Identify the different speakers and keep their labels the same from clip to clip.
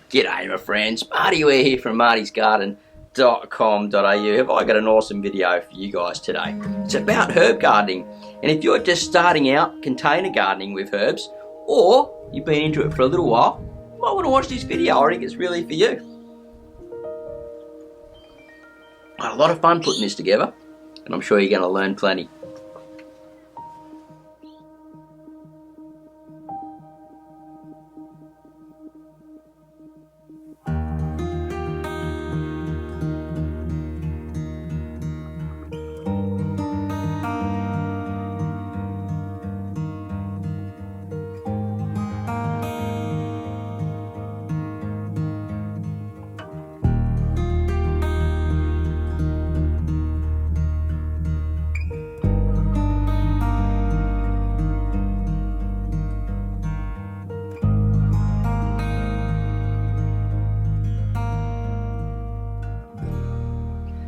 Speaker 1: G'day my friends, Marty Ware here from martysgarden.com.au. Have I got an awesome video for you guys today. It's about herb gardening, and if you're just starting out container gardening with herbs, or you've been into it for a little while, you might want to watch this video. I think it's really for you. I had a lot of fun putting this together, and I'm sure you're going to learn plenty.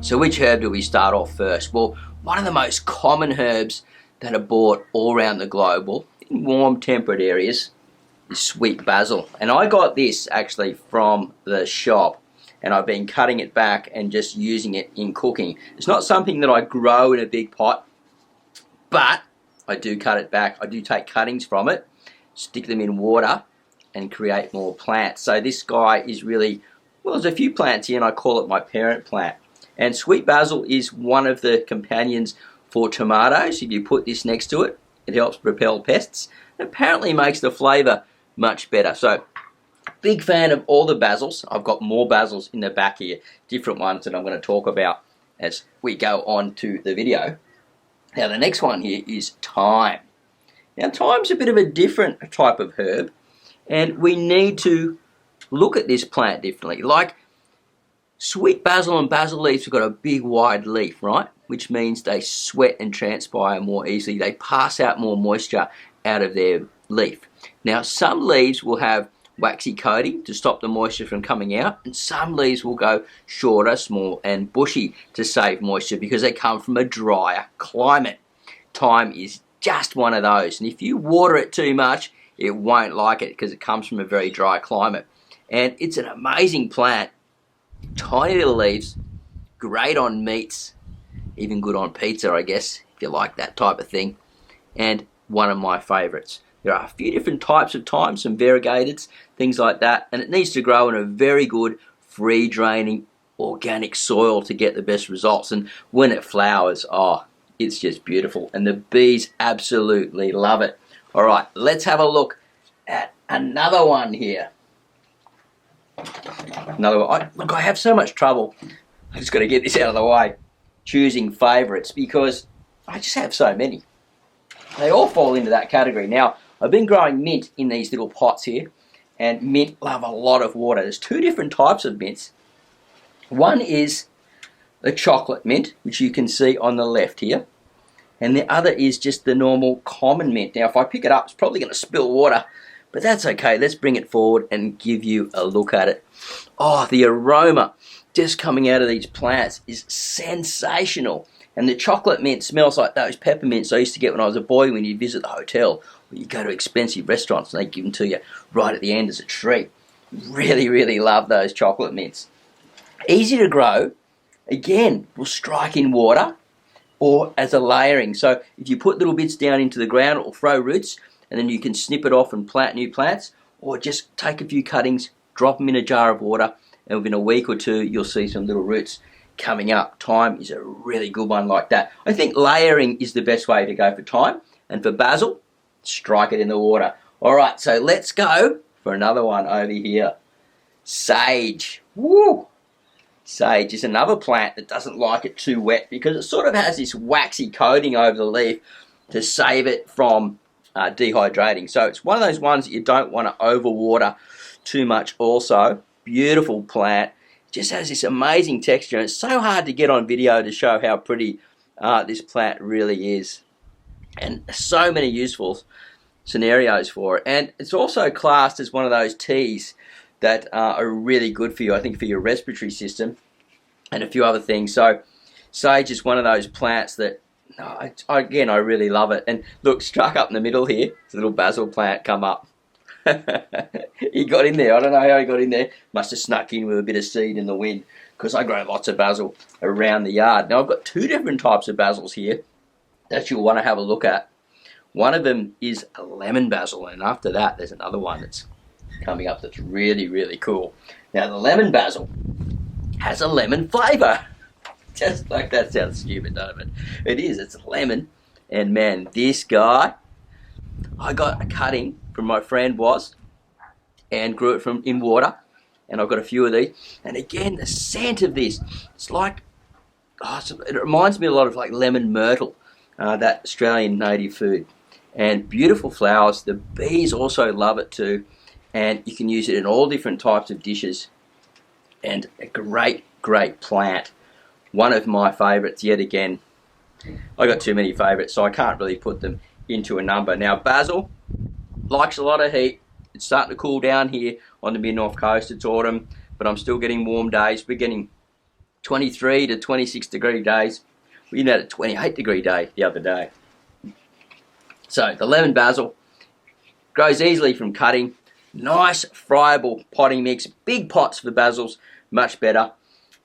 Speaker 1: So which herb do we start off first? Well, one of the most common herbs that are bought all around the globe, well, in warm temperate areas, is sweet basil. And I got this actually from the shop, and I've been cutting it back and just using it in cooking. It's not something that I grow in a big pot, but I do cut it back. I do take cuttings from it, stick them in water, and create more plants. So this guy is really, well, there's a few plants here, and I call it my parent plant. And sweet basil is one of the companions for tomatoes. If you put this next to it, it helps repel pests. It apparently makes the flavour much better. So, big fan of all the basils. I've got more basils in the back here, different ones that I'm going to talk about as we go on to the video. Now, the next one here is thyme. Now, thyme's a bit of a different type of herb, and we need to look at this plant differently. Like, sweet basil and basil leaves have got a big wide leaf, right? Which means they sweat and transpire more easily. They pass out more moisture out of their leaf. Now, some leaves will have waxy coating to stop the moisture from coming out, and some leaves will go shorter, small and bushy to save moisture because they come from a drier climate. Thyme is just one of those, and if you water it too much, it won't like it because it comes from a very dry climate. And it's an amazing plant. Tiny little leaves, great on meats, even good on pizza, I guess, if you like that type of thing, and one of my favourites. There are a few different types of thyme, some variegateds, things like that, and it needs to grow in a very good, free-draining, organic soil to get the best results. And when it flowers, oh, it's just beautiful, and the bees absolutely love it. All right, let's have a look at another one here. Look, I have so much trouble. I just got to get this out of the way. Choosing favourites because I just have so many. They all fall into that category. Now, I've been growing mint in these little pots here, and mint love a lot of water. There's two different types of mints. One is the chocolate mint, which you can see on the left here, and the other is just the normal common mint. Now, if I pick it up, it's probably going to spill water, but that's okay. Let's bring it forward and give you a look at it. Oh, the aroma just coming out of these plants is sensational. And the chocolate mint smells like those peppermints I used to get when I was a boy when you visit the hotel, or you go to expensive restaurants and they give them to you right at the end as a treat. Really, really love those chocolate mints. Easy to grow. Again, will strike in water or as a layering. So if you put little bits down into the ground, it will throw roots, and then you can snip it off and plant new plants, or just take a few cuttings, drop them in a jar of water, and within a week or two you'll see some little roots coming up. Thyme is a really good one like that. I think layering is the best way to go for thyme, and for basil, strike it in the water. Alright, so let's go for another one over here. Sage. Woo! Sage is another plant that doesn't like it too wet because it sort of has this waxy coating over the leaf to save it from dehydrating. So it's one of those ones that you don't want to overwater too much also. Beautiful plant. It just has this amazing texture, and it's so hard to get on video to show how pretty this plant really is. And so many useful scenarios for it. And it's also classed as one of those teas that are really good for you, I think, for your respiratory system and a few other things. So sage is one of those plants that again, I really love it. And look, struck up in the middle here, it's a little basil plant come up. He got in there. I don't know how he got in there. Must have snuck in with a bit of seed in the wind, because I grow lots of basil around the yard. Now I've got two different types of basils here that you'll want to have a look at. One of them is a lemon basil, and after that there's another one that's coming up that's really, really cool. Now the lemon basil has a lemon flavour. Just like that sounds stupid, doesn't it? It is, it's lemon. And man, this guy, I got a cutting from my friend Was, and grew it in water, and I've got a few of these. And again, the scent of this, it's like, it reminds me a lot of like lemon myrtle, that Australian native food. And beautiful flowers. The bees also love it too, and you can use it in all different types of dishes. And a great, great plant. One of my favourites yet again. I got too many favourites, so I can't really put them into a number. Now basil likes a lot of heat. It's starting to cool down here on the mid-north coast. It's autumn, but I'm still getting warm days. We're getting 23 to 26 degree days. We had a 28 degree day the other day. So the lemon basil grows easily from cutting. Nice friable potting mix. Big pots for basils, much better.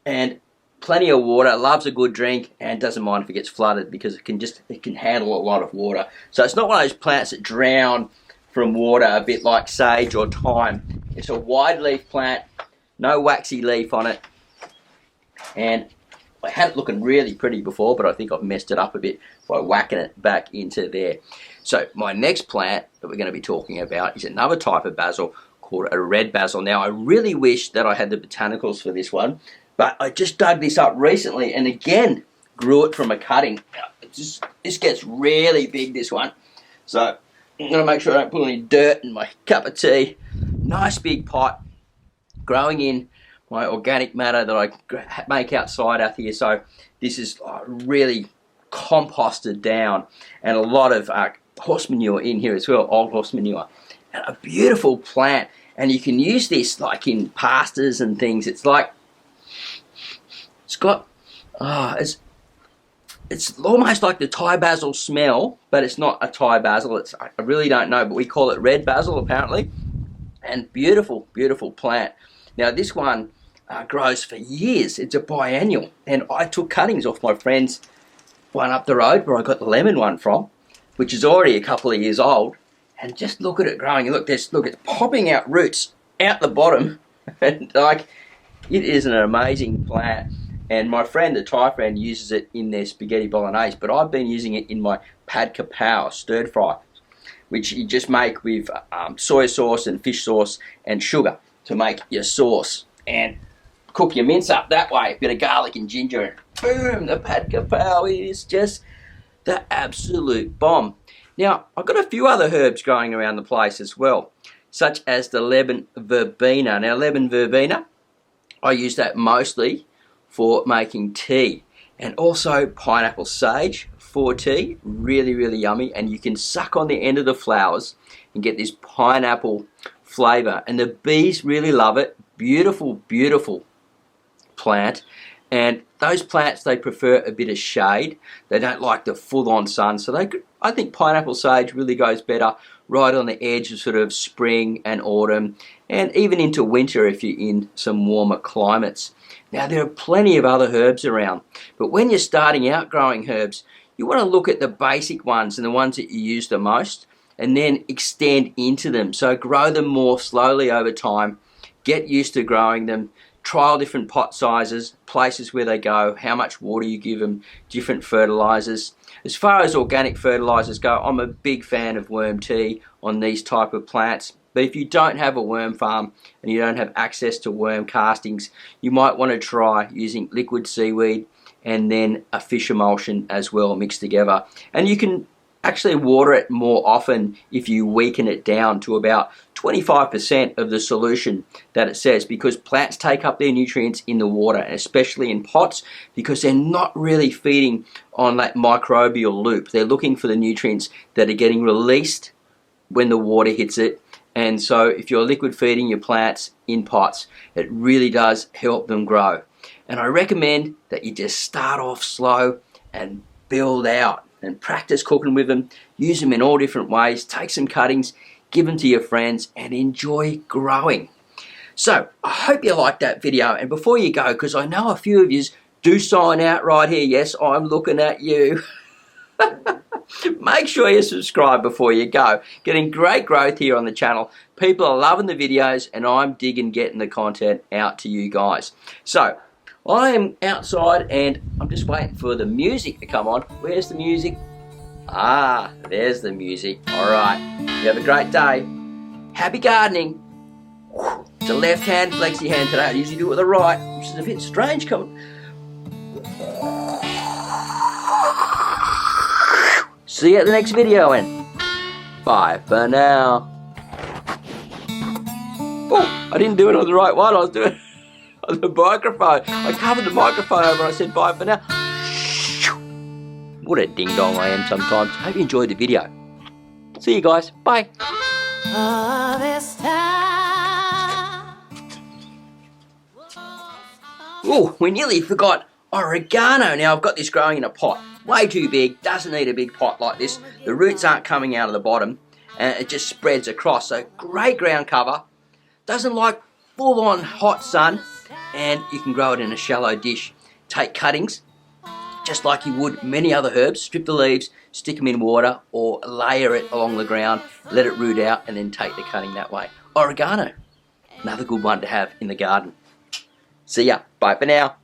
Speaker 1: And plenty of water. Loves a good drink, and doesn't mind if it gets flooded, because it can handle a lot of water. So it's not one of those plants that drown from water, a bit like sage or thyme. It's a wide leaf plant, no waxy leaf on it, and I had it looking really pretty before, but I think I've messed it up a bit by whacking it back into there. So my next plant that we're going to be talking about is another type of basil called a red basil. Now I really wish that I had the botanicals for this one, but I just dug this up recently and again grew it from a cutting. This gets really big, this one. So I'm going to make sure I don't put any dirt in my cup of tea. Nice big pot, growing in my organic matter that I make outside out here. So this is really composted down, and a lot of horse manure in here as well, old horse manure. And a beautiful plant, and you can use this like in pastas and things. It's like, it's got, it's almost like the Thai basil smell, but it's not a Thai basil. I really don't know, but we call it red basil apparently. And beautiful, beautiful plant. Now this one grows for years. It's a biennial, and I took cuttings off my friend's one up the road where I got the lemon one from, which is already a couple of years old. And just look at it growing. And look, it's popping out roots out the bottom, and like, it is an amazing plant. And my friend, the Thai friend, uses it in their spaghetti bolognese, but I've been using it in my pad kapow stir fry, which you just make with soy sauce and fish sauce and sugar to make your sauce, and cook your mince up that way. A bit of garlic and ginger, and boom, the pad kapow is just the absolute bomb. Now, I've got a few other herbs growing around the place as well, such as the lemon verbena. Now, lemon verbena, I use that mostly for making tea, and also pineapple sage for tea. Really, really yummy, and you can suck on the end of the flowers and get this pineapple flavour, and the bees really love it. Beautiful, beautiful plant. And those plants, they prefer a bit of shade. They don't like the full-on sun, so I think pineapple sage really goes better right on the edge of sort of spring and autumn, and even into winter if you're in some warmer climates. Now, there are plenty of other herbs around, but when you're starting out growing herbs, you want to look at the basic ones and the ones that you use the most, and then extend into them. So grow them more slowly over time, get used to growing them, trial different pot sizes, places where they go, how much water you give them, different fertilizers. As far as organic fertilizers go, I'm a big fan of worm tea on these type of plants. But if you don't have a worm farm and you don't have access to worm castings, you might want to try using liquid seaweed and then a fish emulsion as well mixed together. And you can actually water it more often if you weaken it down to about 25% of the solution that it says, because plants take up their nutrients in the water, and especially in pots, because they're not really feeding on that microbial loop. They're looking for the nutrients that are getting released when the water hits it. And so if you're liquid feeding your plants in pots, it really does help them grow. And I recommend that you just start off slow and build out and practice cooking with them. Use them in all different ways. Take some cuttings, give them to your friends, and enjoy growing. So, I hope you liked that video, and before you go, because I know a few of you do sign out right here, yes, I'm looking at you. Make sure you subscribe before you go. Getting great growth here on the channel. People are loving the videos, and I'm digging getting the content out to you guys. So, I am outside, and I'm just waiting for the music to come on. Where's the music? Ah, there's the music. Alright, you have a great day. Happy gardening. It's a left hand flexi hand today. I usually do it with the right, which is a bit strange coming. See you at the next video, and bye for now. Oh, I didn't do it on the right one. I was doing it on the microphone. I covered the microphone over and I said bye for now. What a ding dong I am sometimes. Hope you enjoyed the video. See you guys. Bye. Oh, we nearly forgot oregano. Now I've got this growing in a pot. Way too big, doesn't need a big pot like this. The roots aren't coming out of the bottom and it just spreads across. So great ground cover. Doesn't like full on hot sun, and you can grow it in a shallow dish. Take cuttings, just like you would many other herbs, strip the leaves, stick them in water or layer it along the ground, let it root out and then take the cutting that way. Oregano, another good one to have in the garden. See ya, bye for now.